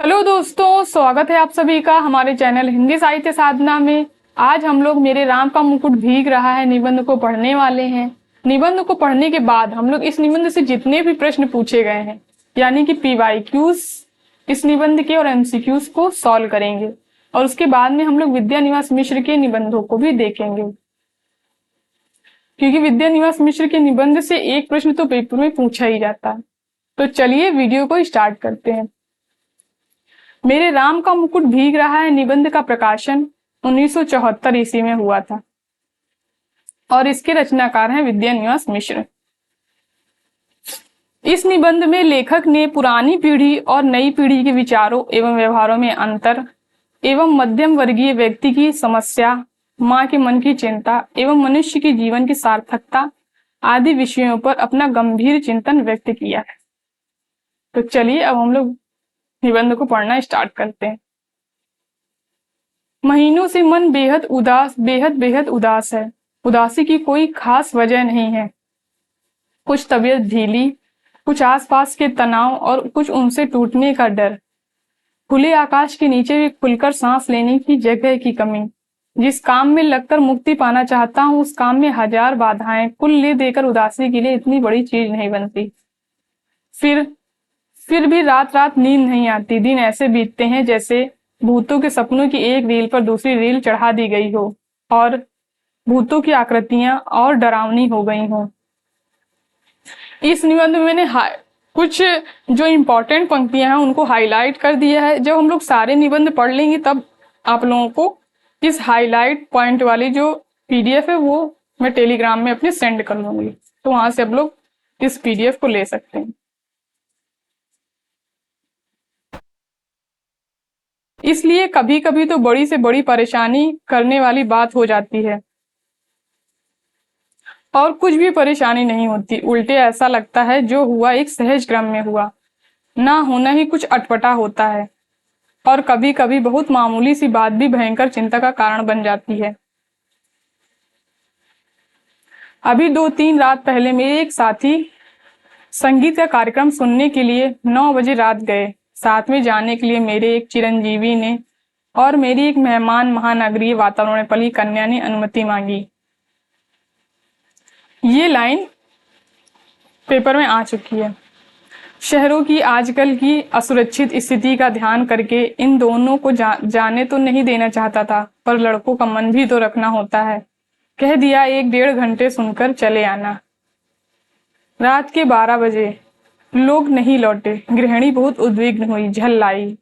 Hello दोस्तों, स्वागत है आप सभी का हमारे चैनल हिंदी साहित्य साधना में। आज हम लोग मेरे राम का मुकुट भीग रहा है निबंध को पढ़ने वाले हैं। निबंध को पढ़ने के बाद हम लोग इस निबंध से जितने भी प्रश्न पूछे गए हैं यानी कि पीवाईक्यूज इस निबंध के और एमसीक्यूज को सॉल्व करेंगे और उसके बाद में हम लोग विद्या निवास मिश्र के निबंधों को भी देखेंगे, क्योंकि विद्या निवास मिश्र के निबंध से एक प्रश्न तो पेपर में पूछा ही जाता है। तो चलिए वीडियो को स्टार्ट करते हैं। मेरे राम का मुकुट भीग रहा है निबंध का प्रकाशन 1974 ईस्वी में हुआ था और इसके रचनाकार हैं विद्या निवास मिश्र। इस निबंध में लेखक ने पुरानी पीढ़ी और नई पीढ़ी के विचारों एवं व्यवहारों में अंतर एवं मध्यम वर्गीय व्यक्ति की समस्या, माँ के मन की चिंता एवं मनुष्य के जीवन की सार्थकता आदि विषयों पर अपना गंभीर चिंतन व्यक्त किया है। तो चलिए अब हम लोग निबंध को पढ़ना स्टार्ट करते हैं। महीनों से मन बेहद उदास है। उदासी की कोई खास वजह नहीं है। कुछ तबीयत ढीली, कुछ आसपास के तनाव और कुछ उनसे टूटने का डर। खुले आकाश के नीचे भी खुलकर सांस लेने की जगह की कमी। जिस काम में लगकर मुक्ति पाना चाहता हूँ उस काम में हजार बाधाएं कुल ले देकर उदासी के लिए इतनी बड़ी चीज नहीं बनती। फिर भी रात रात नींद नहीं आती। दिन ऐसे बीतते हैं जैसे भूतों के सपनों की एक रील पर दूसरी रील चढ़ा दी गई हो और भूतों की आकृतियां और डरावनी हो गई हो। इस निबंध में मैंने कुछ जो इम्पोर्टेंट पंक्तियां हैं उनको हाईलाइट कर दिया है। जब हम लोग सारे निबंध पढ़ लेंगे तब आप लोगों को इस हाईलाइट पॉइंट वाली जो पीडीएफ है वो मैं टेलीग्राम में अपने सेंड कर लूंगी, तो वहां से आप लोग इस पीडीएफ को ले सकते हैं। इसलिए कभी कभी तो बड़ी से बड़ी परेशानी करने वाली बात हो जाती है और कुछ भी परेशानी नहीं होती। उल्टे ऐसा लगता है जो हुआ एक सहज क्रम में हुआ, ना होना ही कुछ अटपटा होता है और कभी कभी बहुत मामूली सी बात भी भयंकर चिंता का कारण बन जाती है। अभी 2-3 रात पहले मेरे एक साथी संगीत का कार्यक्रम सुनने के लिए 9 बजे रात गए। साथ में जाने के लिए मेरे एक चिरंजीवी ने और मेरी एक मेहमान महानगरीय वातावरण में पली कन्या ने अनुमति मांगी। ये लाइन पेपर में आ चुकी है। शहरों की आजकल की असुरक्षित स्थिति का ध्यान करके इन दोनों को जाने तो नहीं देना चाहता था, पर लड़कों का मन भी तो रखना होता है। कह दिया 1-1.5 घंटे सुनकर चले आना। रात के 12 बजे लोग नहीं लौटे। गृहिणी बहुत उद्विग्न हुई, झल्लाई।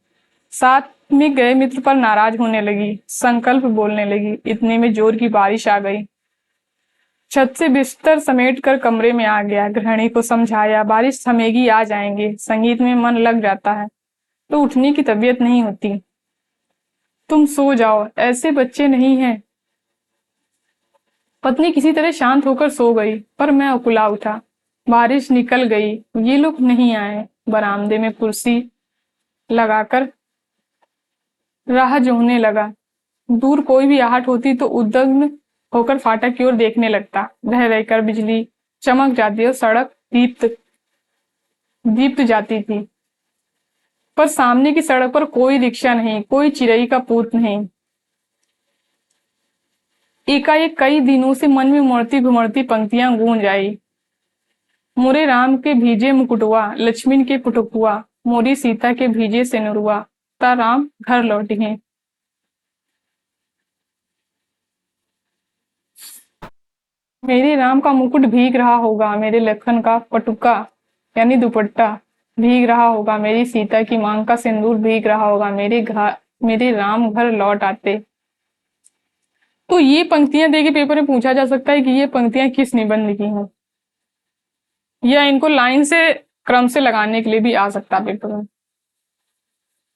साथ में गए मित्र पर नाराज होने लगी, संकल्प बोलने लगी। इतने में जोर की बारिश आ गई। छत से बिस्तर समेट कर कमरे में आ गया। गृहिणी को समझाया बारिश थमेगी, आ जाएंगे। संगीत में मन लग जाता है तो उठने की तबीयत नहीं होती। तुम सो जाओ, ऐसे बच्चे नहीं हैं। पत्नी किसी तरह शांत होकर सो गई, पर मैं उकुला उठा। बारिश निकल गई, ये लोग नहीं आए। बरामदे में कुर्सी लगाकर राह जोहने लगा। दूर कोई भी आहट होती तो उद्विग्न होकर फाटक की ओर देखने लगता। रह रहकर बिजली चमक जाती और सड़क दीप्त जाती थी, पर सामने की सड़क पर कोई रिक्शा नहीं, कोई चिरई का पूत नहीं। एकाएक कई दिनों से मन में मुड़ती घुमड़ती पंक्तियां गूंज आई। मोरे राम के भीजे मुकुटवा, लक्ष्मण के पुटुकुआ, मोरी सीता के भीजे सेनुरुआ, ता राम घर लौटी हैं। मेरे राम का मुकुट भीग रहा होगा, मेरे लखन का पटुका यानी दुपट्टा भीग रहा होगा, मेरी सीता की मांग का सिंदूर भीग रहा होगा, मेरे राम घर लौट आते। तो ये पंक्तियां देके पेपर में पूछा जा सकता है कि ये पंक्तियां किस निबंध की हैं, या इनको लाइन से क्रम से लगाने के लिए भी आ सकता है पेपर में।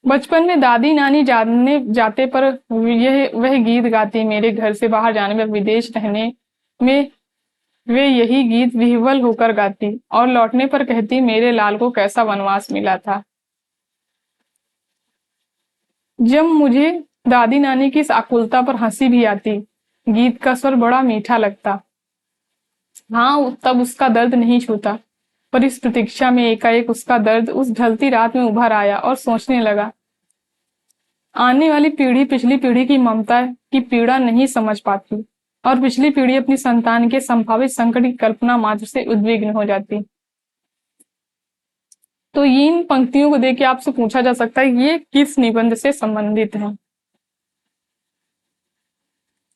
बचपन में दादी नानी जानने जाते पर वह गीत गाती। मेरे घर से बाहर जाने में, विदेश रहने में वे यही गीत विह्वल होकर गाती और लौटने पर कहती मेरे लाल को कैसा वनवास मिला था। जब मुझे दादी नानी की इस आकुलता पर हंसी भी आती, गीत का स्वर बड़ा मीठा लगता। हाँ, तब उसका दर्द नहीं छूता, पर इस प्रतीक्षा में एकाएक उसका दर्द उस ढलती रात में उभर आया और सोचने लगा आने वाली पीढ़ी पिछली पीढ़ी की ममता की पीड़ा नहीं समझ पाती और पिछली पीढ़ी अपनी संतान के संभावित संकट की कल्पना मात्र से उद्विग्न हो जाती। तो इन पंक्तियों को देख के आपसे पूछा जा सकता है ये किस निबंध से संबंधित है।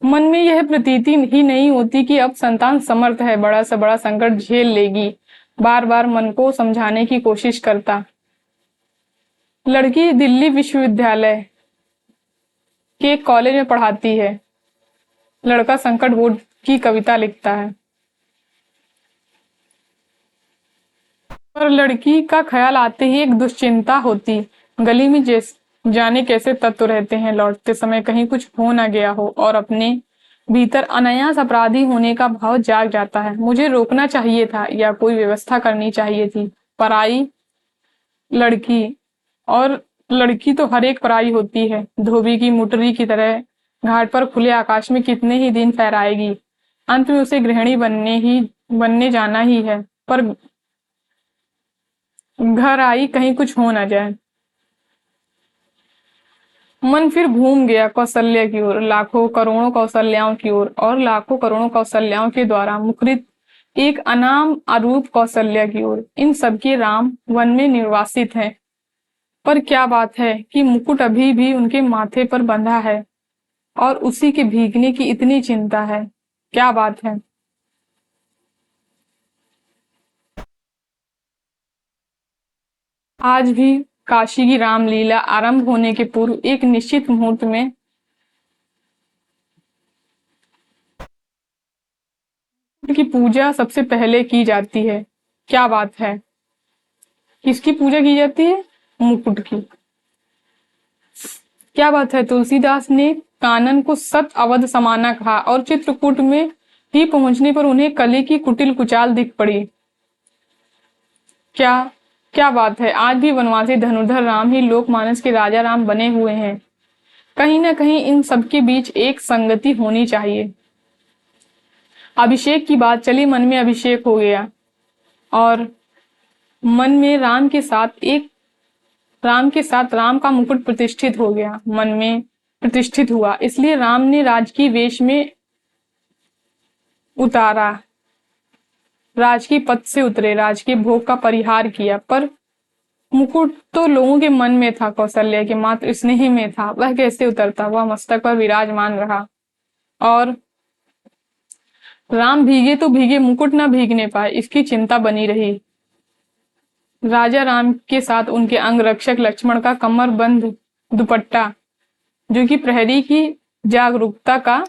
मन में यह प्रतीति ही नहीं होती कि अब संतान समर्थ है, बड़ा से बड़ा संकट झेल लेगी। बार बार मन को समझाने की कोशिश करता। लड़की दिल्ली विश्वविद्यालय के कॉलेज में पढ़ाती है, लड़का संकट बोर्ड की कविता लिखता है। पर लड़की का ख्याल आते ही एक दुश्चिंता होती, गली में जाने कैसे तत्व रहते हैं, लौटते समय कहीं कुछ हो ना गया हो, और अपने भीतर अनायास अपराधी होने का भाव जाग जाता है। मुझे रोकना चाहिए था या कोई व्यवस्था करनी चाहिए थी। पराई लड़की, और लड़की तो हर एक पराई होती है, धोबी की मुटरी की तरह घाट पर खुले आकाश में कितने ही दिन फहराएगी। अंत में उसे गृहिणी बनने जाना ही है। पर घर आई कहीं कुछ हो ना जाए। मन फिर घूम गया कौशल्या की ओर, लाखों करोड़ों कौशल्याओं की ओर, और लाखों करोड़ों कौशल्याओं के द्वारा मुखरित एक अनाम अरूप कौशल्या की ओर। इन सबके राम वन में निर्वासित हैं। पर क्या बात है कि मुकुट अभी भी उनके माथे पर बंधा है और उसी के भीगने की इतनी चिंता है। क्या बात है। आज भी काशी की रामलीला आरंभ होने के पूर्व एक निश्चित मुहूर्त में की पूजा सबसे पहले की जाती है। क्या बात है। किसकी पूजा की जाती है? मुकुट की। क्या बात है। तुलसीदास ने कानन को सत अवध समाना कहा और चित्रकूट में ही पहुंचने पर उन्हें कली की कुटिल कुचाल दिख पड़ी। क्या क्या बात है। आज भी वनवासी धनुर्धर राम ही लोकमानस के राजा राम बने हुए हैं। कहीं ना कहीं इन सबके बीच एक संगति होनी चाहिए। अभिषेक की बात चली, मन में अभिषेक हो गया और मन में राम के साथ राम का मुकुट प्रतिष्ठित हो गया, मन में प्रतिष्ठित हुआ। इसलिए राम ने राजकीय वेश में उतारा, राजकीय पद से उतरे, राजकीय भोग का परिहार किया। पर मुकुट तो लोगों के मन में था, कौशल्या के मात्र स्नेह में था। वह कैसे उतरता? वह मस्तक पर विराजमान रहा और राम भीगे तो भीगे, मुकुट ना भीगने पाए, इसकी चिंता बनी रही। राजा राम के साथ उनके अंग रक्षक लक्ष्मण का कमर बंद दुपट्टा, जो कि प्रहरी की जागरूकता का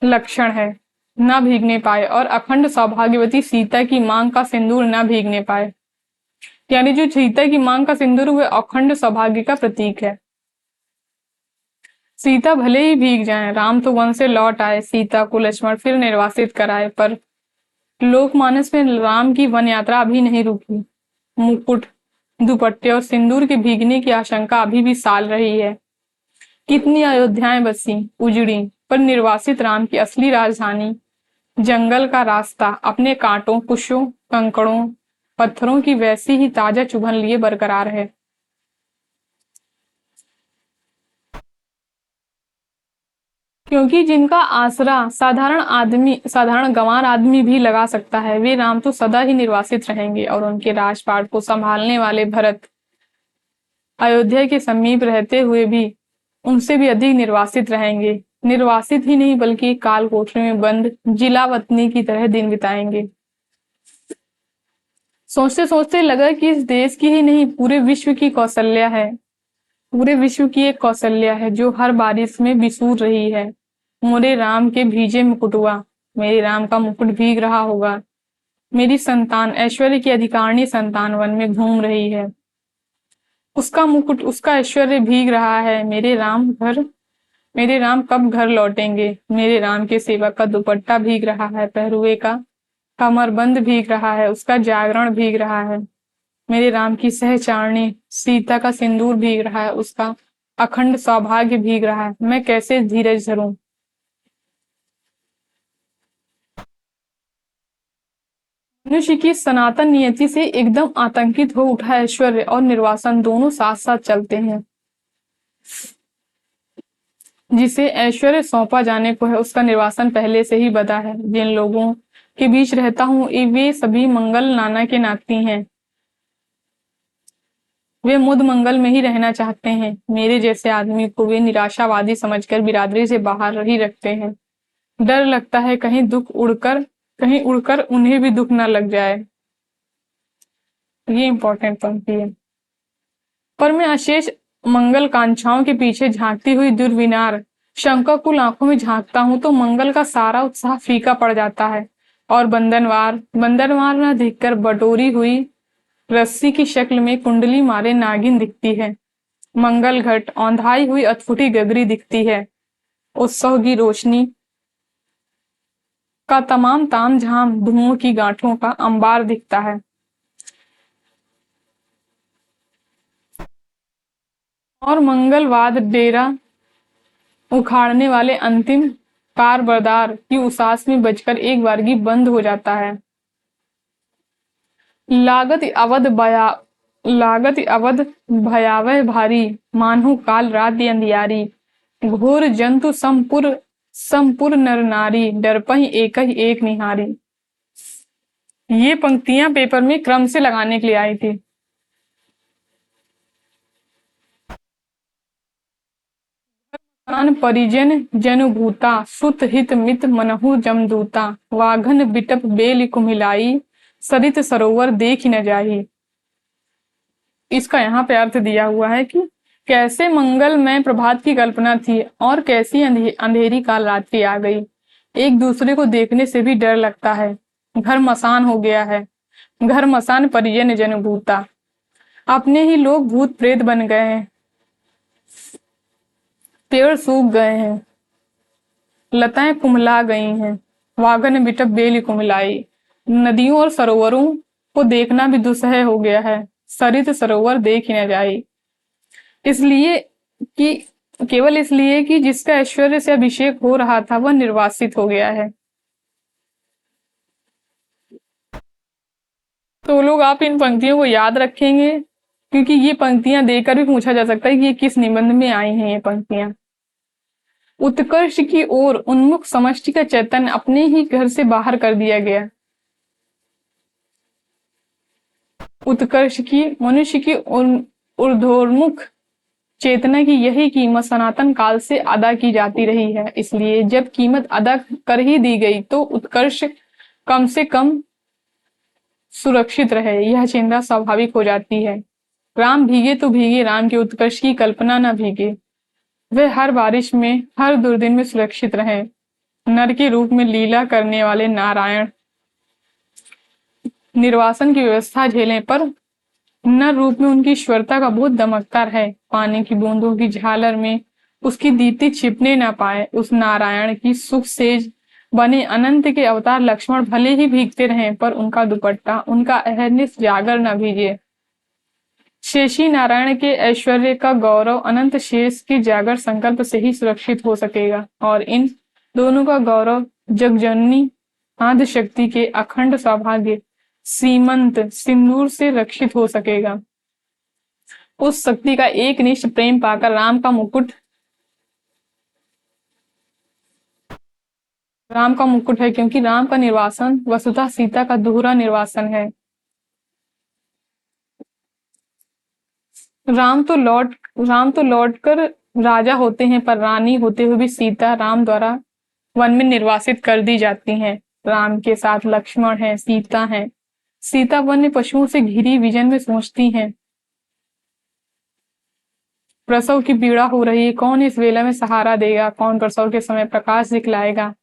लक्षण है, ना भीगने पाए, और अखंड सौभाग्यवती सीता की मांग का सिंदूर ना भीगने पाए। यानी जो सीता की मांग का सिंदूर वह अखंड सौभाग्य का प्रतीक है। सीता भले ही भीग जाए, राम तो वन से लौट आए, सीता को लक्ष्मण फिर निर्वासित कराए, पर लोकमानस में राम की वन यात्रा अभी नहीं रुकी। मुकुट, दुपट्टे और सिंदूर के भीगने की आशंका अभी भी साल रही है। कितनी अयोध्याएं बसी, उजड़ी, पर निर्वासित राम की असली राजधानी, जंगल का रास्ता, अपने कांटों, कुशों, कंकड़ों, पत्थरों की वैसी ही ताजा चुभन लिए बरकरार है। क्योंकि जिनका आसरा साधारण गंवार आदमी भी लगा सकता है, वे राम तो सदा ही निर्वासित रहेंगे और उनके राजपाट को संभालने वाले भरत अयोध्या के समीप रहते हुए भी उनसे भी अधिक निर्वासित रहेंगे। निर्वासित ही नहीं बल्कि काल कोठरी में बंद जिलावतनी की तरह दिन बिताएंगे। सोचते सोचते लगा कि इस देश की ही नहीं पूरे विश्व की कौशल्या है, पूरे विश्व की एक कौशल्या है जो हर बारिश में बिसूर रही है। मोरे राम के भीजे मुकुटवा, मेरे राम का मुकुट भीग रहा होगा। मेरी संतान, ऐश्वर्य की अधिकारिणी संतान वन में घूम रही है, उसका मुकुट, उसका ऐश्वर्य भीग रहा है। मेरे राम कब घर लौटेंगे? मेरे राम के सेवक का दुपट्टा भीग रहा है, पहरुए का कमरबंद भीग रहा है, उसका जागरण भीग रहा है। मेरे राम की सहचारणी सीता का सिंदूर भीग रहा है, उसका अखंड सौभाग्य भीग रहा है। मैं कैसे धीरज धरूं? मनुष्य की सनातन नियति से एकदम आतंकित हो उठा ऐश्वर्य और निर्वासन दोनों साथ साथ चलते हैं। जिसे ऐश्वर्य सौंपा जाने को है उसका निर्वासन पहले से ही बता है। जिन लोगों के बीच रहता हूँ वे सभी मंगल नाना के नाती हैं। वे मुद मंगल में ही रहना चाहते हैं। मेरे जैसे आदमी को वे निराशावादी समझकर बिरादरी से बाहर ही रखते हैं। डर लगता है कहीं उड़कर उन्हें भी दुख न लग जाए। ये इंपॉर्टेंट पंक्ति है। पर मैं अशेष मंगल कांक्षाओं के पीछे झांकती हुई दुर्विनार शंकाकुल आंखों में झांकता हूं तो मंगल का सारा उत्साह फीका पड़ जाता है और बंधनवार बंधनवार न दिखकर बटोरी हुई रस्सी की शक्ल में कुंडली मारे नागिन दिखती है। मंगल घट औंधाई हुई अथफुटी गगरी दिखती है। उत्सव की रोशनी का तमाम ताम झाम धुओं की गांठों का अंबार दिखता है। और मंगलवाद डेरा उखाड़ने वाले अंतिम कारबरदार की उसास में बजकर एक बारगी बंद हो जाता है। लागत अवध भयावह भारी मानो काल रात अंधियारी घोर जंतु संपुर नर नारी डरपहि एक ही एक निहारी। ये पंक्तियां पेपर में क्रम से लगाने के लिए आई थी। परिजन जनुभूता सुत हित मित मनहु जमदूता वाघन बिटप बेल कुम्हिलाई सरित सरोवर देख न जाही। इसका यहाँ पे अर्थ दिया हुआ है कि कैसे मंगल में प्रभात की कल्पना थी और कैसी अंधेरी काल रात्रि आ गई। एक दूसरे को देखने से भी डर लगता है। घर मसान हो गया है। घर मसान परिजन जनुभूता, अपने ही लोग भूत प्रेत बन गए हैं। पेड़ सूख गए हैं, लताएं कुम्हला गई हैं। वाघन बिटप बेली कुम्हलाई, नदियों और सरोवरों को देखना भी दुस्सह हो गया है। सरित सरोवर देख ही न जाए, इसलिए कि केवल इसलिए कि जिसका ऐश्वर्य से अभिषेक हो रहा था वह निर्वासित हो गया है। तो लोग आप इन पंक्तियों को याद रखेंगे क्योंकि ये पंक्तियां देखकर भी पूछा जा सकता है कि ये किस निबंध में आई हैं। ये पंक्तियां उत्कर्ष की ओर उन्मुख समष्टि का चैतन्य अपने ही घर से बाहर कर दिया गया। उत्कर्ष की मनुष्य की ऊर्ध्वोन्मुख चेतना की यही कीमत सनातन काल से अदा की जाती रही है। इसलिए जब कीमत अदा कर ही दी गई तो उत्कर्ष कम से कम सुरक्षित रहे, यह चिंता स्वाभाविक हो जाती है। राम भीगे तो भीगे, राम के उत्कर्ष की कल्पना न भीगे। वह हर बारिश में हर दुर्दिन में सुरक्षित रहे। नर के रूप में लीला करने वाले नारायण निर्वासन की व्यवस्था झेलें पर नर रूप में उनकी ईश्वरता का बहुत दमकता रहे। पानी की बूंदों की झालर में उसकी दीप्ति छिपने न पाए। उस नारायण की सुख सेज बने अनंत के अवतार लक्ष्मण भले ही भीगते रहें पर उनका दुपट्टा, उनका अहर्निश जागर न भीगे। शेषी नारायण के ऐश्वर्य का गौरव अनंत शेष के जागर संकल्प से ही सुरक्षित हो सकेगा और इन दोनों का गौरव जगजननी आद्य शक्ति के अखंड सौभाग्य सीमंत सिंदूर से रक्षित हो सकेगा। उस शक्ति का एक निष्ठ प्रेम पाकर राम का मुकुट है क्योंकि राम का निर्वासन वसुधा सीता का दोहरा निर्वासन है। राम तो लौट कर राजा होते हैं पर रानी होते हुए भी सीता राम द्वारा वन में निर्वासित कर दी जाती हैं। राम के साथ लक्ष्मण है, सीता है। सीता वन्य पशुओं से घिरी विजन में सोचती हैं, प्रसव की पीड़ा हो रही है, कौन इस वेला में सहारा देगा, कौन प्रसव के समय प्रकाश दिखलाएगा,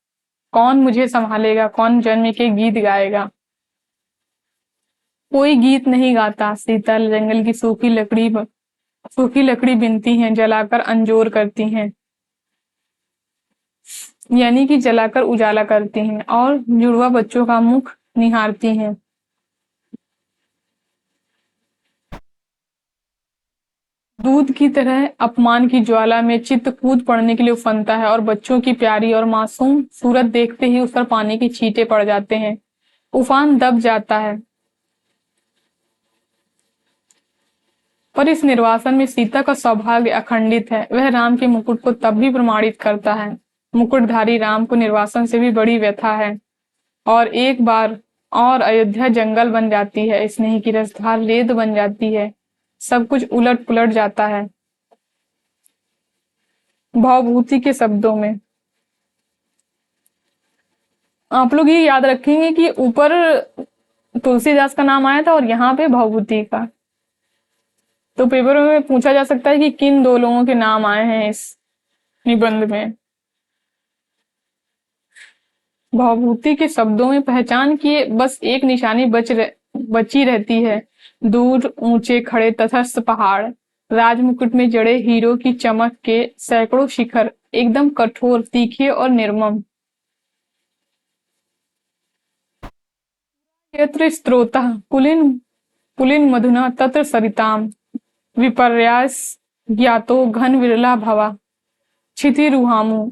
कौन मुझे संभालेगा, कौन जन्म के गीत गाएगा। कोई गीत नहीं गाता। सीता जंगल की सूखी लकड़ी बिनती हैं, जलाकर अंजोर करती हैं, यानी कि जलाकर उजाला करती हैं और जुड़वा बच्चों का मुख निहारती हैं। दूध की तरह अपमान की ज्वाला में चित्त कूद पड़ने के लिए उफनता है और बच्चों की प्यारी और मासूम सूरत देखते ही उस पर पानी के छींटे पड़ जाते हैं। उफान दब जाता है। पर इस निर्वासन में सीता का सौभाग्य अखंडित है। वह राम के मुकुट को तब भी प्रमाणित करता है। मुकुटधारी राम को निर्वासन से भी बड़ी व्यथा है। और एक बार और अयोध्या जंगल बन जाती है, स्नेह की रसधार रेत बन जाती है, सब कुछ उलट पुलट जाता है। भावभूति के शब्दों में आप लोग ये याद रखेंगे कि ऊपर तुलसीदास का नाम आया था और यहाँ पे भावभूति का। तो पेपर में पूछा जा सकता है कि किन दो लोगों के नाम आए हैं इस निबंध में। भावभूति के शब्दों में पहचान किए बस एक निशानी बची रहती है। दूर ऊंचे खड़े तटस्थ पहाड़, राजमुकुट में जड़े हीरो की चमक के सैकड़ों शिखर, एकदम कठोर, तीखे और निर्मम। यत्र स्त्रोतः पुलिन पुलिन मधुना तत्र सरिताम, विपर्यास ज्ञातो घन विरला भवा, क्षितिरुहामु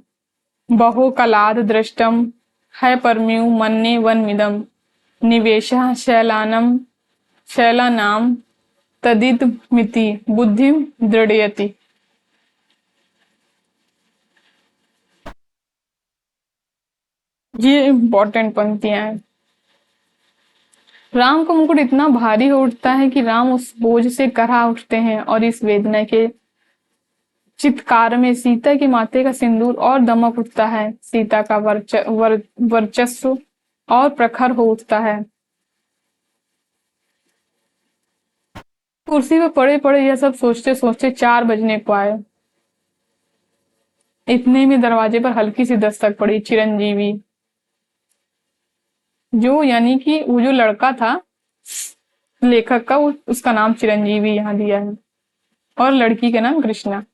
बहो कलाद दृष्टम, है परम्यु मन्ने वनमिदम, निवेशः शैलानाम तदिदमिति बुद्धिम दृढ़यति। ये इंपॉर्टेंट पंक्तियां हैं। राम का मुकुट इतना भारी हो उठता है कि राम उस बोझ से करा उठते हैं और इस वेदना के चित्कार में सीता के माथे का सिंदूर और दमक उठता है। सीता का वर्चस्व और प्रखर हो उठता है। कुर्सी पर पड़े पड़े यह सब सोचते सोचते 4 बजने को आए। इतने में दरवाजे पर हल्की सी दस्तक पड़ी। चिरंजीवी, जो यानी कि वो जो लड़का था लेखक का, उसका नाम चिरंजीवी यहाँ दिया है और लड़की का नाम कृष्णा।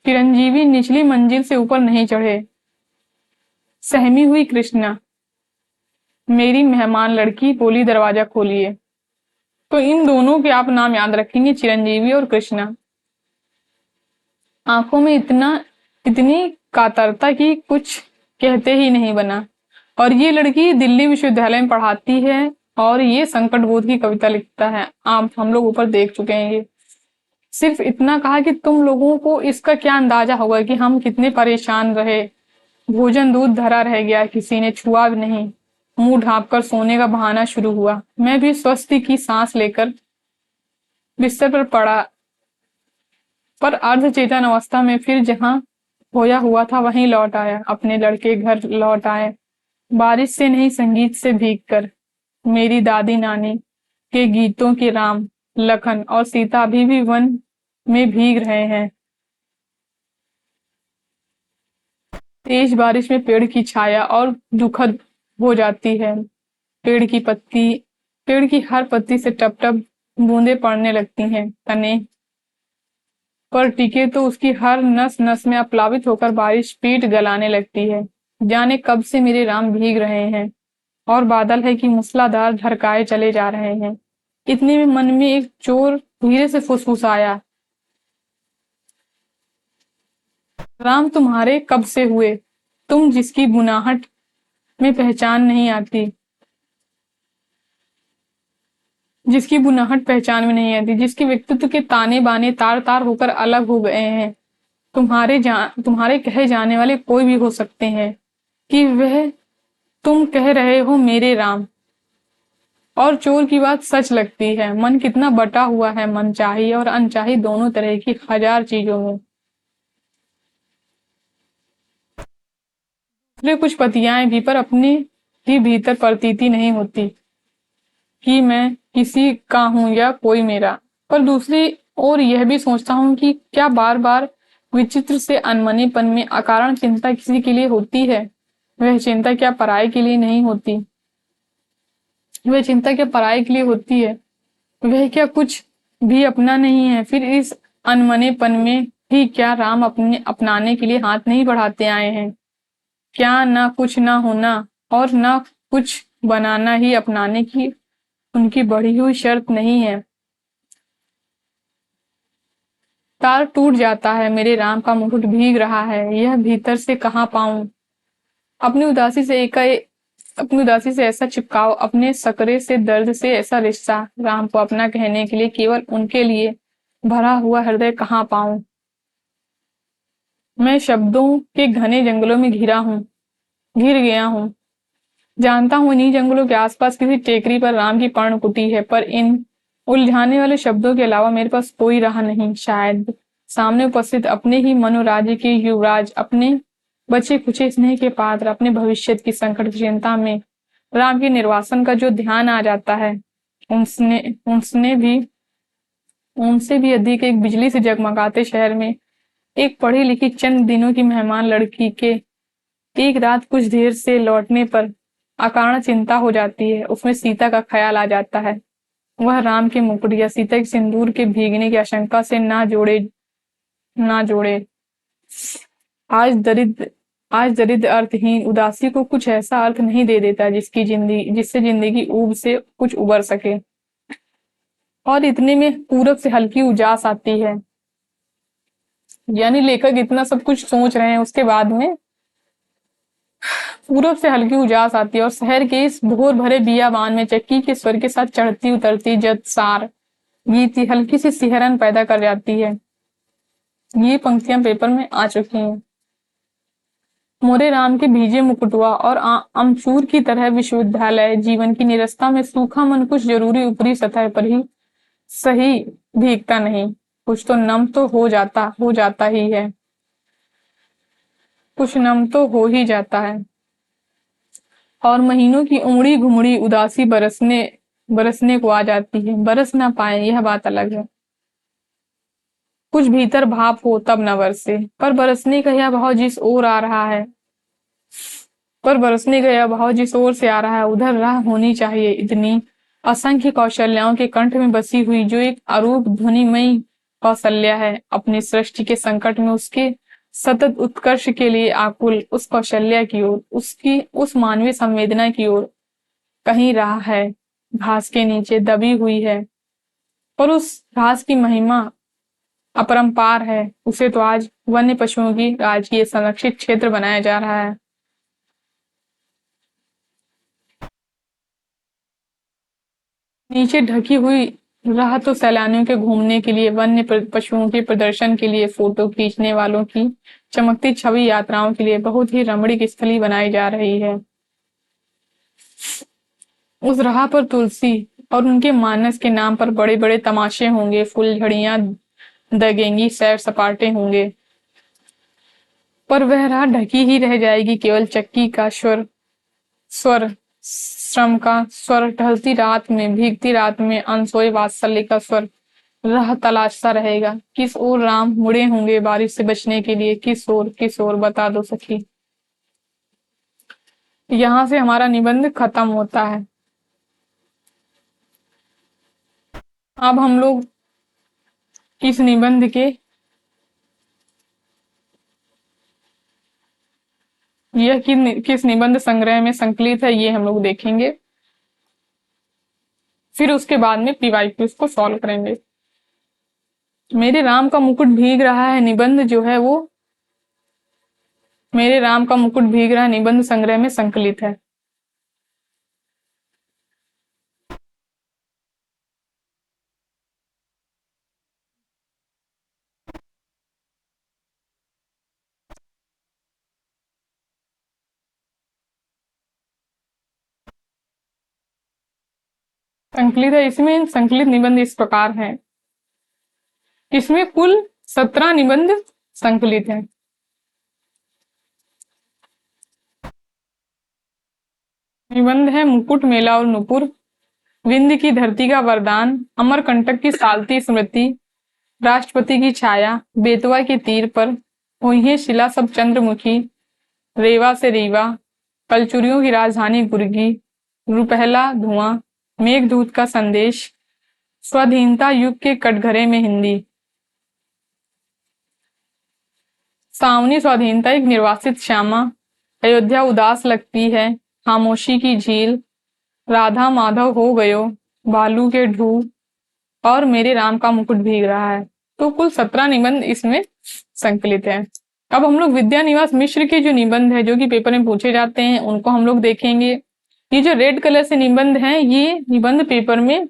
चिरंजीवी निचली मंजिल से ऊपर नहीं चढ़े। सहमी हुई कृष्णा, मेरी मेहमान लड़की बोली, दरवाजा खोलिए। तो इन दोनों के आप नाम याद रखेंगे, चिरंजीवी और कृष्णा। आंखों में इतनी कातरता की कुछ कहते ही नहीं बना। और ये लड़की दिल्ली विश्वविद्यालय में पढ़ाती है और ये संकट बोध की कविता लिखता है। आप हम लोग ऊपर देख चुके हैं। ये सिर्फ इतना कहा कि तुम लोगों को इसका क्या अंदाजा होगा कि हम कितने परेशान रहे। भोजन दूध धरा रह गया, किसी ने छुआ भी नहीं। मुंह ढांप कर सोने का बहाना शुरू हुआ। मैं भी स्वस्ति की सांस लेकर बिस्तर पर पड़ा, पर अर्धचेतन अवस्था में फिर जहां खोया हुआ था वहीं लौट आया। अपने लड़के घर लौट आए, बारिश से नहीं संगीत से भीग कर। मेरी दादी नानी के गीतों के राम, लखन और सीता अभी भी वन में भीग रहे हैं। तेज बारिश में पेड़ की छाया और दुखद हो जाती है। पेड़ की हर पत्ती से टप टप बूंदें पड़ने लगती हैं। तने पर टिके तो उसकी हर नस नस में अप्लावित होकर बारिश पीठ गलाने लगती है। जाने कब से मेरे राम भीग रहे हैं और बादल है कि मूसलाधार धरकाए चले जा रहे हैं। इतने में मन में एक चोर धीरे से फुसफुसाया, राम तुम्हारे कब से हुए, तुम जिसकी बुनाहट में पहचान नहीं आती, जिसकी बुनाहट पहचान में नहीं आती, जिसके व्यक्तित्व के ताने बाने तार तार होकर अलग हो गए हैं। तुम्हारे कहे जाने वाले कोई भी हो सकते हैं कि वह तुम कह रहे हो मेरे राम। और चोर की बात सच लगती है। मन कितना बटा हुआ है, मनचाही और अनचाही दोनों तरह की 1000 चीजों में। दूसरे कुछ पतियाएं भी, पर अपने ही भीतर प्रतीति नहीं होती कि मैं किसी का हूं या कोई मेरा। पर दूसरी ओर यह भी सोचता हूं कि क्या बार बार विचित्र से अनमनेपन में अकारण चिंता किसी के लिए होती है? वह चिंता क्या पराये के लिए नहीं होती? वह चिंता क्या पराये के लिए होती है? वह क्या कुछ भी अपना नहीं है? फिर इस अनमनेपन में भी क्या राम अपनाने के लिए हाथ नहीं बढ़ाते आए हैं? क्या ना कुछ ना होना और ना कुछ बनाना ही अपनाने की उनकी बढ़ी हुई शर्त नहीं है? तार टूट जाता है, मेरे राम का मुकुट भीग रहा है, यह भीतर से कहाँ पाऊं? अपनी उदासी से ऐसा चिपकाव, अपने सकरे से दर्द से ऐसा रिश्ता। राम को अपना कहने के लिए केवल उनके लिए भरा हुआ हृदय कहाँ पाऊं। मैं शब्दों के घने जंगलों में घिर गया हूँ। जानता हूँ इन्हीं जंगलों के आसपास किसी टेकरी पर राम की पर्णकुटी है, पर इन उलझाने वाले शब्दों के अलावा मेरे पास कोई राह नहीं। शायद सामने उपस्थित अपने ही मनोराज्य के युवराज, अपने बचे खुचे स्नेह के पात्र, अपने भविष्य की संकट चिंता में राम के निर्वासन का जो ध्यान आ जाता है, उनसे उनसे भी उनसे भी अधिक एक बिजली से जगमगाते शहर में एक पढ़ी लिखी चंद दिनों की मेहमान लड़की के एक रात कुछ देर से लौटने पर अकारण चिंता हो जाती है। उसमें सीता का ख्याल आ जाता है। वह राम के मुकुट या सीता के सिंदूर के भीगने की आशंका से ना जोड़े। आज दरिद्र अर्थहीन उदासी को कुछ ऐसा अर्थ नहीं दे देता जिससे जिंदगी ऊब से कुछ उबर सके। और इतने में पूरब से हल्की उजास आती है। यानी लेखक इतना सब कुछ सोच रहे हैं, उसके बाद में पूरब से हल्की उजास आती है और शहर के इस भोर भरे बियाबान में चक्की के स्वर के साथ चढ़ती उतरती जतसार गीत हल्की सी सिहरन पैदा कर जाती है। ये पंक्तियां पेपर में आ चुकी हैं। मोरे राम के भीजे मुकुटवा और अमचूर की तरह विश्वविद्यालय जीवन की निरस्ता में सूखा मन कुछ जरूरी ऊपरी सतह पर ही सही भीगता नहीं, कुछ तो नम तो हो जाता ही है। कुछ नम तो हो ही जाता है। और महीनों की उमड़ी घुमड़ी उदासी बरसने को आ जाती है। बरस ना पाए यह बात अलग है। कुछ भीतर भाप हो तब न बरसे, पर बरसने का यह भाव जिस ओर आ रहा है उधर राह होनी चाहिए। इतनी असंख्य कौशल्याओं के कंठ में बसी हुई जो एक अरूप ध्वनिमयी कौशल्या है, अपनी सृष्टि के संकट में उसके सतत उत्कर्ष के लिए आकुल उस कौशल्या की ओर, उसकी उस मानवीय संवेदना की ओर कहीं राह है, घास के नीचे दबी हुई है। और उस घास की महिमा अपरंपार है। उसे तो आज वन्य पशुओं की राजकीय संरक्षित क्षेत्र बनाया जा रहा है। नीचे ढकी हुई राह तो सैलानियों के घूमने के लिए, वन्य पशुओं के प्रदर्शन के लिए, फोटो खींचने वालों की चमकती छवि यात्राओं के लिए बहुत ही रमणीक स्थली बनाई जा रही है। उस राह पर तुलसी और उनके मानस के नाम पर बड़े बड़े तमाशे होंगे, फुलझड़ियां दगेंगी, सैर सपाटे होंगे, पर वह राह ढकी ही रह जाएगी केवल चक्की का स्वर, श्रम का स्वर, टहलती रात में, भीगती रात में अनसोए वात्सल्य का स्वर राह तलाशता रहेगा। किस ओर राम मुड़े होंगे बारिश से बचने के लिए, किस ओर बता दो सखी। यहां से हमारा निबंध खत्म होता है। अब हम लोग इस निबंध के यह किस निबंध संग्रह में संकलित है ये हम लोग देखेंगे। फिर उसके बाद में पीवाईक्यूज को सॉल्व करेंगे। मेरे राम का मुकुट भीग रहा है निबंध जो है वो मेरे राम का मुकुट भीग रहा है निबंध संग्रह में संकलित है। इसमें संकलित निबंध इस प्रकार है। इसमें कुल 17 निबंध संकलित हैं। निबंध है मुकुट, मेला और नुपुर, विंध्य की धरती का वरदान, अमरकंटक की सालती स्मृति, राष्ट्रपति की छाया, बेतवा के तीर पर हुई शिला सब चंद्रमुखी, रेवा से रीवा, कलचुरियों की राजधानी गुर्गी, रुपहला धुआं, मेघदूत का संदेश, स्वाधीनता युग के कटघरे में हिंदी। सावनी स्वाधीनता एक निर्वासित श्यामा, अयोध्या उदास लगती है, खामोशी की झील, राधा माधव हो गयो, बालू के ढू, और मेरे राम का मुकुट भीग रहा है। तो कुल 17 निबंध इसमें संकलित है। अब हम लोग विद्यानिवास मिश्र के जो निबंध है जो कि पेपर में पूछे जाते हैं उनको हम लोग देखेंगे। ये जो रेड कलर से निबंध हैं ये निबंध पेपर में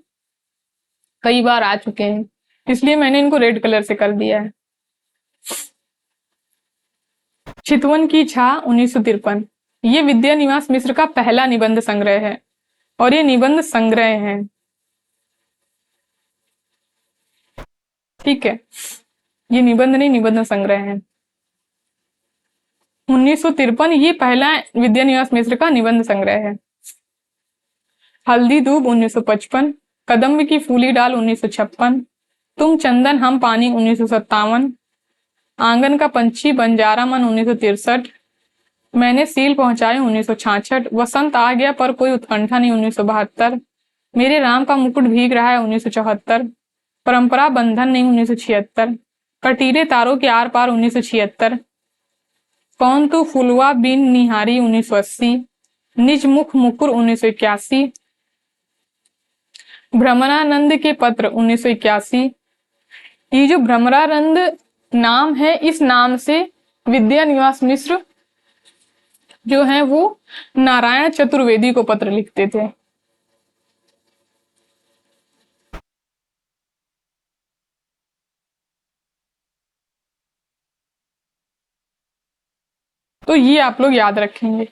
कई बार आ चुके हैं। इसलिए मैंने इनको रेड कलर से कर दिया है। चितवन की छा 1953, ये विद्यानिवास मिश्र का पहला निबंध संग्रह है और ये निबंध संग्रह है। ठीक है, ये निबंध नहीं, निबंध संग्रह है। 1953 ये पहला विद्यानिवास मिश्र का निबंध संग्रह है। हल्दी दूब 1955, कदम्ब की फूली डाल 1956, तुम चंदन हम पानी 1957, आंगन का पंछी बंजारा मन 1963, मैंने सील पहुंचाए 1966, वसंत आ गया पर कोई उत्कंठा नहीं 1972, मेरे राम का मुकुट भीग रहा है 1974, परंपरा बंधन नहीं 1976, कटीले तारों के आर पार 1976, कौन तू फुलवा बिन निहारी 1980, निज मुख मुकुर 1981, भ्रमरानंद के पत्र 1981। ये जो भ्रमरानंद नाम है, इस नाम से विद्यानिवास मिश्र जो है वो नारायण चतुर्वेदी को पत्र लिखते थे। तो ये आप लोग याद रखेंगे,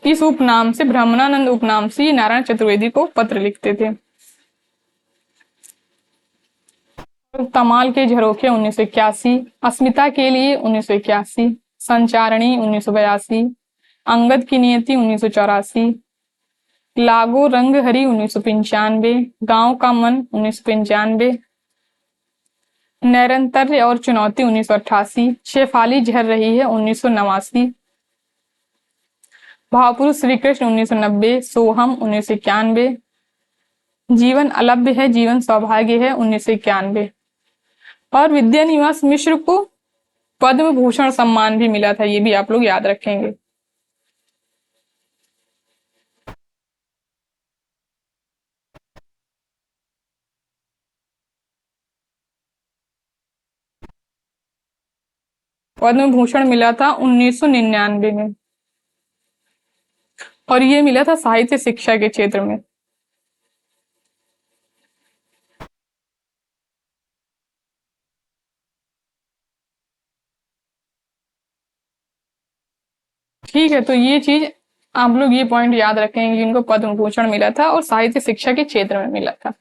इस उपनाम से, भ्रमरानंद उपनाम से नारायण चतुर्वेदी को पत्र लिखते थे। तमाल के झरोखे 1981, अस्मिता के लिए 1981, संचारणी 1982, अंगद की नियति 1984, लागो रंग हरी 1995, गांव का मन 1995, नैरंतर्य और चुनौती 1988, शेफाली झर रही है 1989, भावपुरुष श्री कृष्ण 1990, सोहम 1991, जीवन अलभ्य है जीवन सौभाग्य है 1991। और विद्यानिवास मिश्र को पद्म भूषण सम्मान भी मिला था, ये भी आप लोग याद रखेंगे। पद्म भूषण मिला था 1999 में, और ये मिला था साहित्य शिक्षा के क्षेत्र में। ठीक है, तो ये चीज आप लोग ये पॉइंट याद रखेंगे कि इनको पद्म भूषण मिला था और साहित्य शिक्षा के क्षेत्र में मिला था।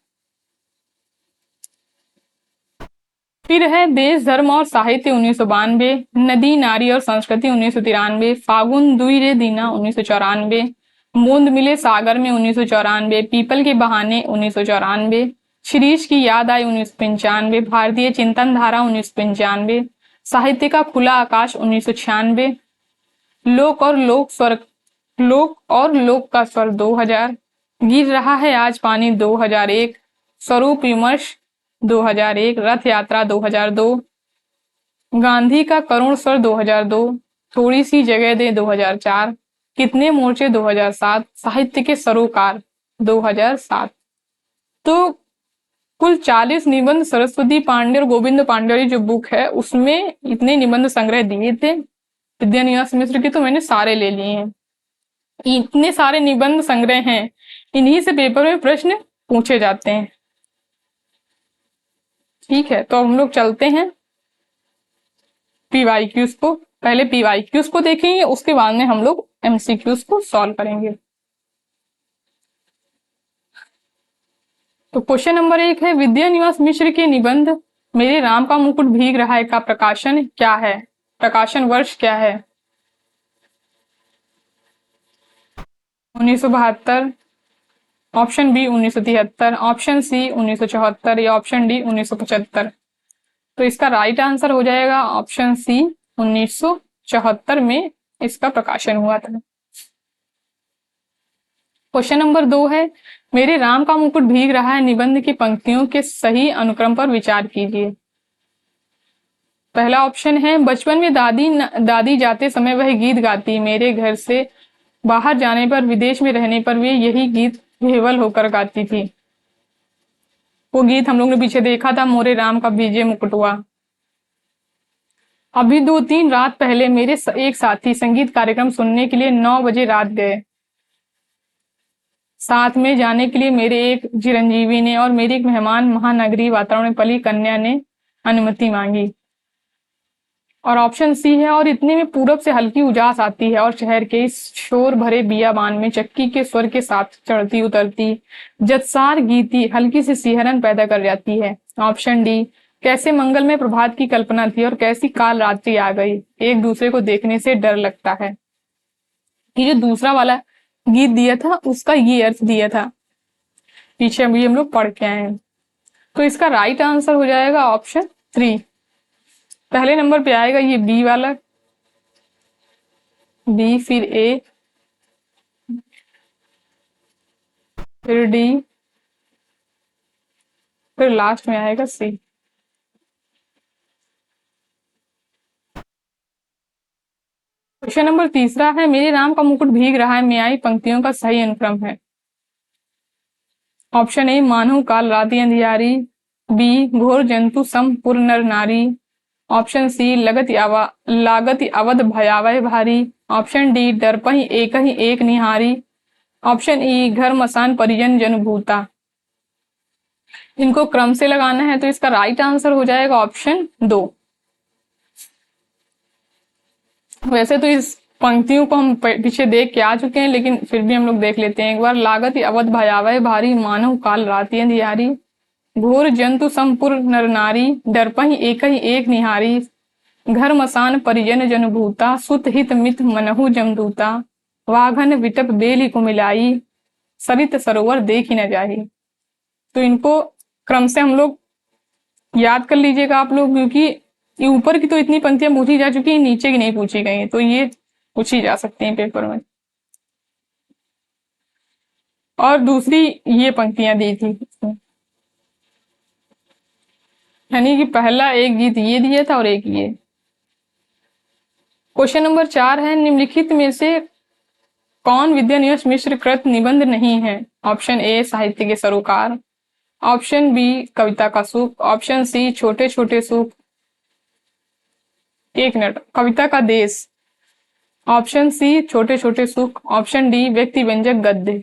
फिर है देश धर्म और साहित्य 1992, नदी नारी और संस्कृति 1993, फागुन दुई रे दीना 1994, बूंद मिले सागर में 1994, पीपल के बहाने 1994, शिरीष की याद आई 1995, भारतीय चिंतन धारा 1995, साहित्य का खुला आकाश 1996, लोक और लोक स्वर, लोक और लोक का स्वर 2000, गिर रहा है आज पानी 2001, स्वरूप विमर्श 2001, रथ यात्रा 2002, गांधी का करुण स्वर 2002, थोड़ी सी जगह दे 2004, कितने मोर्चे 2007, साहित्य के सरोकार 2007। तो कुल 40 निबंध सरस्वती पांडे और गोविंद पांडे जो बुक है उसमें इतने निबंध संग्रह दिए थे विद्यानिवास मिश्र के, तो मैंने सारे ले लिए हैं। इतने सारे निबंध संग्रह हैं, इन्हीं से पेपर में प्रश्न पूछे जाते हैं। ठीक है, तो हम लोग चलते हैं पीवाईक्यूज को। पहले पीवाईक्यूज को देखेंगे, उसके बाद में हम लोग एमसीक्यूज को सॉल्व करेंगे। तो क्वेश्चन नंबर 1 है, विद्यानिवास मिश्र के निबंध मेरे राम का मुकुट भीग रहा है का प्रकाशन क्या है, प्रकाशन वर्ष क्या है? 1972, ऑप्शन बी 1973, ऑप्शन सी 1974 या ऑप्शन डी 1975। तो इसका राइट आंसर हो जाएगा ऑप्शन सी, 1974 में इसका प्रकाशन हुआ था। क्वेश्चन नंबर 2 है, मेरे राम का मुकुट भीग रहा है निबंध की पंक्तियों के सही अनुक्रम पर विचार कीजिए। पहला ऑप्शन है, बचपन में दादी जाते समय वह गीत गाती, मेरे घर से बाहर जाने पर, विदेश में रहने पर वे यही गीत बेहवल होकर गाती थी। वो गीत हम लोग ने पीछे देखा था, मोरे राम का भीजे मुकुटवा। अभी 2-3 रात पहले मेरे एक साथी संगीत कार्यक्रम सुनने के लिए 9 बजे रात गए। साथ में जाने के लिए मेरे एक चिरंजीवी ने और मेरी एक मेहमान महानगरी वातावरण में पली कन्या ने अनुमति मांगी। और ऑप्शन सी है, और इतने में पूरब से हल्की उजास आती है और शहर के इस शोर भरे बियाबान में चक्की के स्वर के साथ चढ़ती उतरती जत्सार गीती हल्की सी सिहरन पैदा कर जाती है। ऑप्शन डी, कैसे मंगल में प्रभात की कल्पना थी और कैसी काल रात्रि आ गई, एक दूसरे को देखने से डर लगता है। ये जो दूसरा वाला गीत दिया था उसका ये अर्थ दिया था, पीछे अभी हम लोग पढ़ के आए हैं। तो इसका राइट आंसर हो जाएगा ऑप्शन 3। पहले नंबर पे आएगा ये बी वाला, बी, फिर ए, फिर डी, फिर लास्ट में आएगा सी। क्वेश्चन नंबर तीसरा है, मेरे नाम का मुकुट भीग रहा है में आई पंक्तियों का सही अनुक्रम है। ऑप्शन ए, मानव काल राति अंधियारी, बी, घोर जंतु सम पुर नर नारी, ऑप्शन सी, लागत अवध भयावह भारी, ऑप्शन डी, दर्पहि एक ही एक निहारी, ऑप्शन ई, घर मसान परिजन जनभूता। इनको क्रम से लगाना है, तो इसका राइट आंसर हो जाएगा ऑप्शन 2। वैसे तो इस पंक्तियों को हम पीछे देख के आ चुके हैं, लेकिन फिर भी हम लोग देख लेते हैं एक बार। लागत अवध भयावह भारी, मानव काल राति अंधियारी, घोर जंतु संपुर नर नारी, दर्पहि एक ही एक निहारी, घर मसान परिजन जनभूता, सुत हित मित मनहु जमदूता, वाघन विटप बेली को मिलाई, सरित सरोवर देख ही न जाही। तो इनको क्रम से हम लोग याद कर लीजिएगा आप लोग, क्योंकि ये ऊपर की तो इतनी पंक्तियां पूछी जा चुकी है, नीचे की नहीं पूछी गई, तो ये पूछी जा सकती हैं पेपर में। और दूसरी ये पंक्तियां दी थी, यानी कि पहला एक गीत ये दिया था और एक ये। क्वेश्चन नंबर 4 है, निम्नलिखित में से कौन विद्यान्यास मिश्र कृत निबंध नहीं है। ऑप्शन ए, साहित्य के सरोकार, ऑप्शन बी, कविता का सुख, ऑप्शन सी, छोटे छोटे सुख, एक मिनट, कविता का देश, ऑप्शन सी, छोटे छोटे सुख, ऑप्शन डी, व्यक्ति व्यंजक गद्य।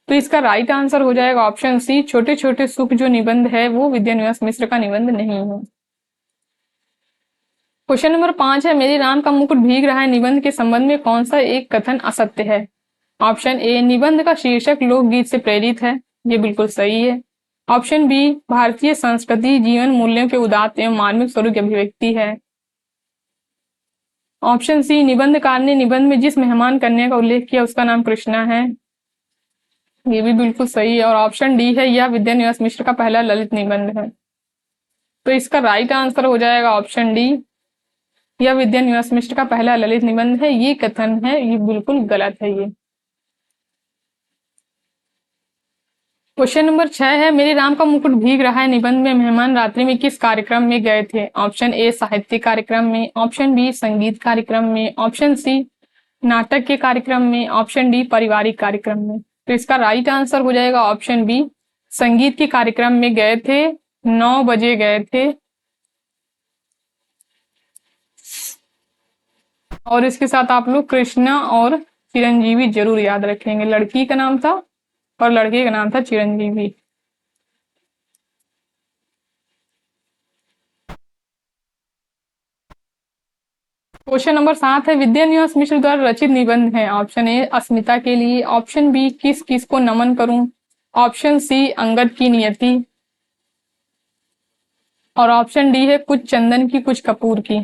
तो इसका राइट आंसर हो जाएगा ऑप्शन सी, छोटे छोटे सुख जो निबंध है वो विद्यान्यास मिश्र का निबंध नहीं है। क्वेश्चन नंबर 5 है, मेरे राम का मुकुट भीग रहा है निबंध के संबंध में कौन सा एक कथन असत्य है। ऑप्शन ए, निबंध का शीर्षक लोकगीत से प्रेरित है, ये बिल्कुल सही है। ऑप्शन बी, भारतीय संस्कृति जीवन मूल्यों के उदात्त एवं मार्मिक स्वरूप की अभिव्यक्ति है। ऑप्शन सी, निबंधकार ने निबंध में जिस मेहमान कन्या का उल्लेख किया उसका नाम कृष्णा है, ये भी बिल्कुल सही है। और ऑप्शन डी है, यह विद्यान्यास मिश्र का पहला ललित निबंध है। तो इसका राइट आंसर हो जाएगा ऑप्शन डी, यह विद्यान्यास मिश्र का पहला ललित निबंध है। ये कथन है, ये बिल्कुल गलत है ये। क्वेश्चन नंबर 6 है, मेरे राम का मुकुट भीग रहा है निबंध में मेहमान रात्रि में किस कार्यक्रम में गए थे। ऑप्शन ए, साहित्य कार्यक्रम में, ऑप्शन बी, संगीत कार्यक्रम में, ऑप्शन सी, नाटक के कार्यक्रम में, ऑप्शन डी, पारिवारिक कार्यक्रम में। तो इसका राइट आंसर हो जाएगा ऑप्शन बी, संगीत के कार्यक्रम में गए थे, 9 बजे गए थे। और इसके साथ आप लोग कृष्णा और चिरंजीवी जरूर याद रखेंगे। लड़की का नाम था और लड़के का नाम था चिरंजीवी। क्वेश्चन नंबर 7 है, विद्यान्यास मिश्र द्वारा रचित निबंध है। ऑप्शन ए, अस्मिता के लिए, ऑप्शन बी, किस किस को नमन करूं, ऑप्शन सी, अंगद की नियति, और ऑप्शन डी है, कुछ चंदन की कुछ कपूर की।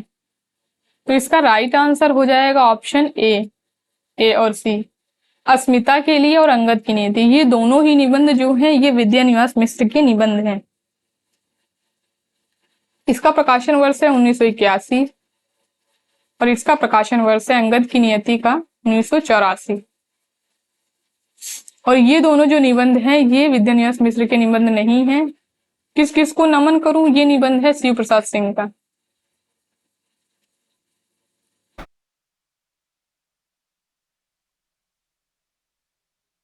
तो इसका राइट आंसर हो जाएगा ऑप्शन ए और सी, अस्मिता के लिए और अंगद की नियति। ये दोनों ही निबंध जो हैं ये विद्यान्यास मिश्र के निबंध हैं। इसका प्रकाशन वर्ष है 1981 और इसका प्रकाशन वर्ष है अंगद की नियति का 1984। और ये दोनों जो निबंध हैं ये विद्यान्यास मिश्र के निबंध नहीं हैं। किस किस को नमन करूं, ये निबंध है शिव प्रसाद सिंह का।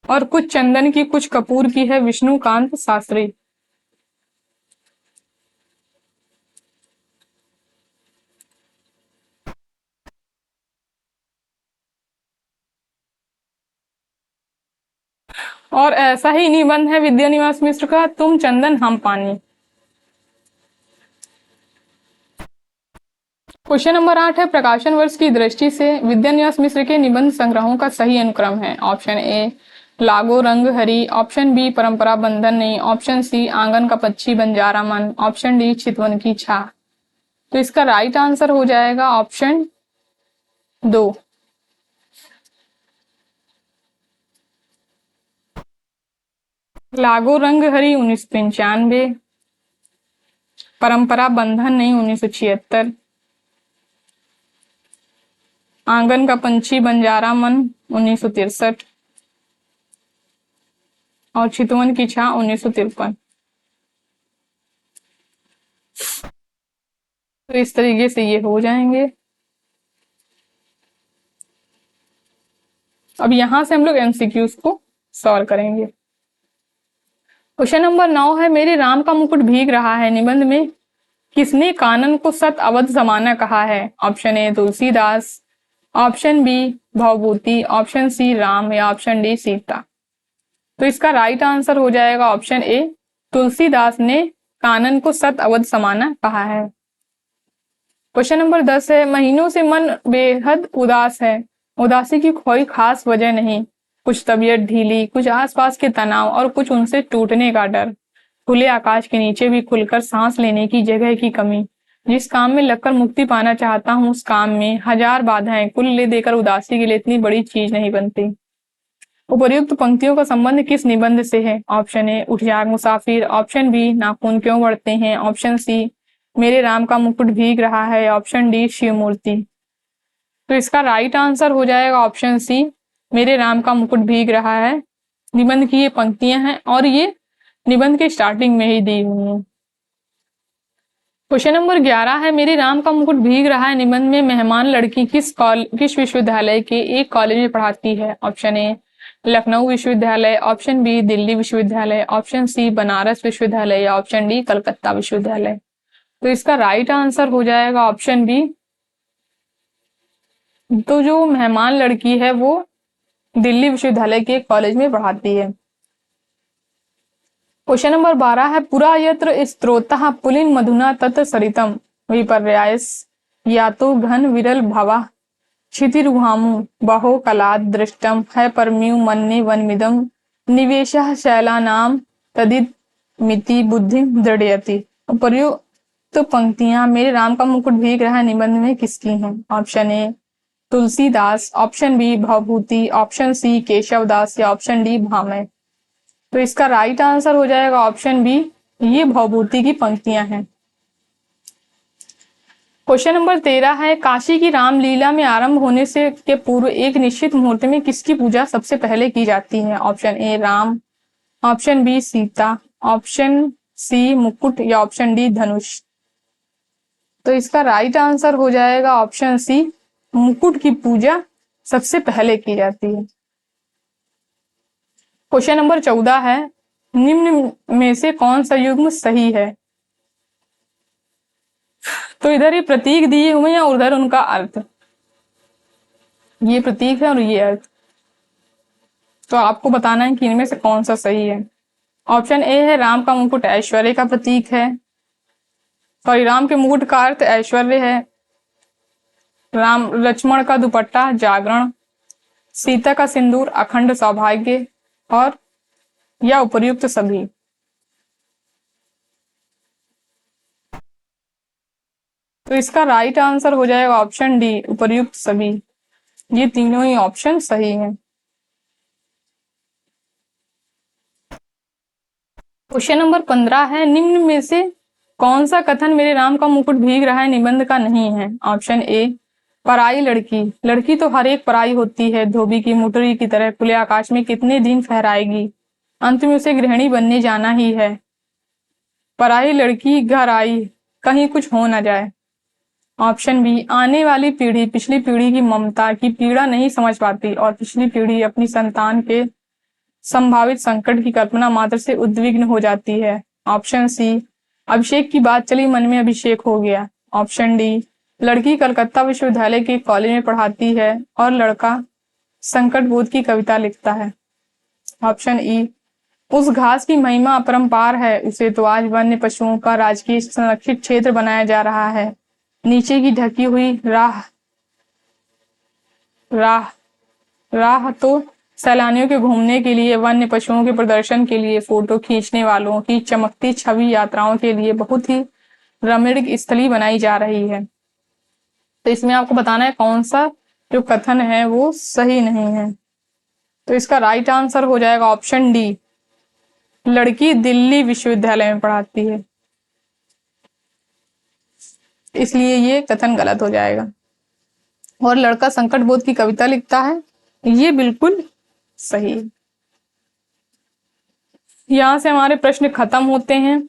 और कुछ चंदन की कुछ कपूर की है विष्णुकांत शास्त्री। और ऐसा ही निबंध है विद्यानिवास मिश्र का तुम चंदन हम पानी। क्वेश्चन नंबर 8 है प्रकाशन वर्ष की दृष्टि से विद्यानिवास मिश्र के निबंध संग्रहों का सही अनुक्रम है। ऑप्शन ए लागो रंग हरी, ऑप्शन बी परंपरा बंधन नहीं, ऑप्शन सी आंगन का पक्षी बंजारा मन, ऑप्शन डी चितवन की छा। तो इसका राइट आंसर हो जाएगा ऑप्शन 2। लागो रंग हरी 1995, परंपरा बंधन नहीं 1976, आंगन का पंछी बंजारा मन 1963 और चितवन की छा 1953। तो इस तरीके से ये हो जाएंगे। अब यहां से हम लोग एमसीक्यूज को सॉल्व करेंगे। क्वेश्चन नंबर 9 है मेरे राम का मुकुट भीग रहा है निबंध में किसने कानन को सत अवध समाना कहा है। Option A Tulsidas, option B Bhavbhuti, option C Ram या ऑप्शन डी सीता। तो इसका राइट आंसर हो जाएगा ऑप्शन ए तुलसीदास ने कानन को सत अवध समाना कहा है। क्वेश्चन नंबर 10 है महीनों से मन बेहद उदास है, उदासी की कोई खास वजह नहीं, कुछ तबीयत ढीली, कुछ आसपास के तनाव और कुछ उनसे टूटने का डर, खुले आकाश के नीचे भी खुलकर सांस लेने की जगह की कमी, जिस काम में लगकर मुक्ति पाना चाहता हूँ उस काम में हजार बाधाएं, कुल ले देकर उदासी के लिए इतनी बड़ी चीज नहीं बनती। उपर्युक्त पंक्तियों का संबंध किस निबंध से है। ऑप्शन ए उठ जाग मुसाफिर, ऑप्शन बी नाखून क्यों बढ़ते हैं, ऑप्शन सी मेरे राम का मुकुट भीग रहा है, ऑप्शन डी शिव मूर्ति। तो इसका राइट आंसर हो जाएगा ऑप्शन सी मेरे राम का मुकुट भीग रहा है। निबंध की ये पंक्तियां हैं और ये निबंध के स्टार्टिंग में ही दी हुई हैं। क्वेश्चन नंबर 11 है मेरे राम का मुकुट भीग रहा है निबंध में मेहमान लड़की किस विश्वविद्यालय के एक कॉलेज में पढ़ाती है। ऑप्शन ए लखनऊ विश्वविद्यालय, ऑप्शन बी दिल्ली विश्वविद्यालय, ऑप्शन सी बनारस विश्वविद्यालय या ऑप्शन डी कलकत्ता विश्वविद्यालय। तो इसका राइट आंसर हो जाएगा ऑप्शन बी। तो जो मेहमान लड़की है वो दिल्ली विश्वविद्यालय के कॉलेज में पढ़ाती है। क्वेश्चन नंबर 12 है पुरा यत्र स्त्रोतः पुलिन मधुना तत्र सरितम विपर्यायस या तो घन विरल भवा क्षितिरुहामु बहो कलाद दृष्टम है परम्यु मन्ने वनमिदम निवेशः शैलानाम तदित मिति बुद्धि दृढ़यति। उपर्युक्त पंक्तियां मेरे राम का मुकुट भीग रहा निबंध में किसकी हैं। Option A Tulsidas, option B Bhavbhuti, option C Keshavdas या ऑप्शन डी भामय। तो इसका राइट आंसर हो जाएगा ऑप्शन बी, ये भवभूति की पंक्तियां हैं। क्वेश्चन नंबर 13 है काशी की रामलीला में आरंभ होने से के पूर्व एक निश्चित मुहूर्त में किसकी पूजा सबसे पहले की जाती है। Option A Ram, option B Sita, option C मुकुट या ऑप्शन डी धनुष। तो इसका राइट आंसर हो जाएगा ऑप्शन सी, मुकुट की पूजा सबसे पहले की जाती है। क्वेश्चन नंबर 14 है निम्न में से कौन सा युग्म सही है। तो इधर ये प्रतीक दिए हुए हैं और उधर उनका अर्थ, ये प्रतीक है और ये अर्थ। तो आपको बताना है कि इनमें से कौन सा सही है। ऑप्शन ए है राम का मुकुट ऐश्वर्य का प्रतीक है, सॉरी राम के मुकुट का अर्थ ऐश्वर्य है, राम लक्ष्मण का दुपट्टा जागरण, सीता का सिंदूर अखंड सौभाग्य और या उपर्युक्त सभी। तो इसका राइट आंसर हो जाएगा ऑप्शन डी उपर्युक्त सभी। ये तीनों ही ऑप्शन सही हैं। क्वेश्चन नंबर 15 है निम्न में से कौन सा कथन मेरे राम का मुकुट भीग रहा है निबंध का नहीं है। ऑप्शन ए पराई लड़की, लड़की तो हर एक पराई होती है, धोबी की मोटरी की तरह खुले आकाश में कितने दिन फहराएगी, अंत में उसे गृहिणी बनने जाना ही है। पराई लड़की घर आई, कहीं कुछ हो न जाए। ऑप्शन बी आने वाली पीढ़ी पिछली पीढ़ी की ममता की पीड़ा नहीं समझ पाती और पिछली पीढ़ी अपनी संतान के संभावित संकट की कल्पना मात्र से उद्विग्न हो जाती है। ऑप्शन सी अभिषेक की बात चली मन में अभिषेक हो गया। ऑप्शन डी लड़की कलकत्ता विश्वविद्यालय के कॉलेज में पढ़ाती है और लड़का संकट बोध की कविता लिखता है। Option E. उस घास की महिमा अपरंपार है, उसे तो आज वन्य पशुओं का राजकीय संरक्षित क्षेत्र बनाया जा रहा है। नीचे की ढकी हुई राह राह राह तो सैलानियों के घूमने के लिए, वन्य पशुओं के प्रदर्शन के लिए, फोटो खींचने वालों की चमकती छवि यात्राओं के लिए बहुत ही रमणीक स्थली बनाई जा रही है। तो इसमें आपको बताना है कौन सा जो कथन है वो सही नहीं है। तो इसका राइट आंसर हो जाएगा ऑप्शन डी, लड़की दिल्ली विश्वविद्यालय में पढ़ाती है, इसलिए ये कथन गलत हो जाएगा। और लड़का संकट बोध की कविता लिखता है, ये बिल्कुल सही है। यहां से हमारे प्रश्न खत्म होते हैं।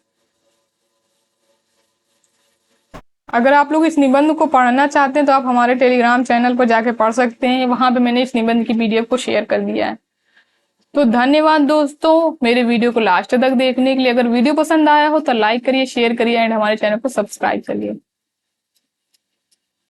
अगर आप लोग इस निबंध को पढ़ना चाहते हैं तो आप हमारे टेलीग्राम चैनल पर जाके पढ़ सकते हैं, वहां पे मैंने इस निबंध की पीडीएफ को शेयर कर दिया है। तो धन्यवाद दोस्तों मेरे वीडियो को लास्ट तक देखने के लिए। अगर वीडियो पसंद आया हो तो लाइक करिए, शेयर करिए एंड हमारे चैनल को सब्सक्राइब करिए।